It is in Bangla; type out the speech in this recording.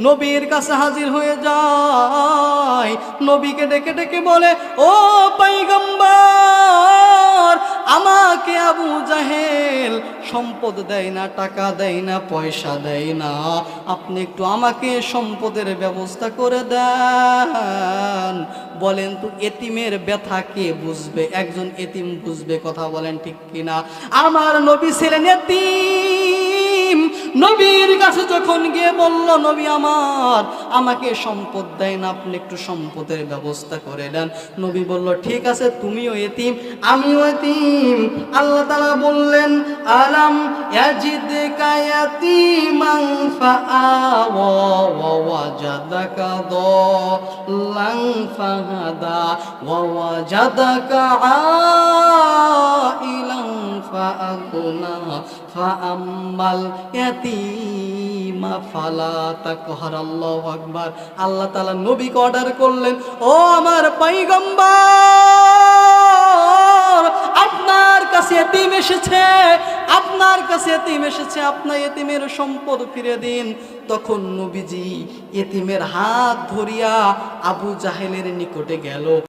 নবীর কাছে হাজির হয়ে যায়। নবীকে ডেকে ডেকে বলে, ও পয়গম্বর, আমাকে আবু জাহেল সম্পদ দেয় না, টাকা দেয় না, পয়সা দেয় না, আপনি একটু আমাকে সম্পদের ব্যবস্থা করে দেন। বলেন তো এতিমের ব্যথা কে বুঝবে? একজন এতিম বুঝবে, কথা বলেন ঠিক কিনা? আমার নবী ছিলেন এতিম। নবীর কাছে যখন গিয়ে বলল, নবী আমার, আমাকে সম্পদ দেয় না, আপনি একটু সম্পদের ব্যবস্থা করে দেন। নবী বলল, ঠিক আছে, তুমিও এতিম, আমিও এতিম। আল্লাহ তাআলা বললেন, আলাম ইয়াজিদকা ইয়াতীমান ফাআওয়া ওয়া ওয়াজাদাকা দাল্লান ফাহাদা ওয়া ওয়াজাদাকা আইলান ফাআগনা ফাআম্মাল ইয়াতীমা ফালা তাকহার। আল্লাহু আকবার। আল্লাহ তাআলা নবীকে অর্ডার করলেন, ও আমার পয়গম্বর, আপনার কাছে এতিম এসেছে, আপনার কাছে এতিম এসেছে, আপনার এতিমের সম্পদ ফিরে দিন। তখন নবীজি এতিমের হাত ধরিয়া আবু জাহেলের নিকটে গেল।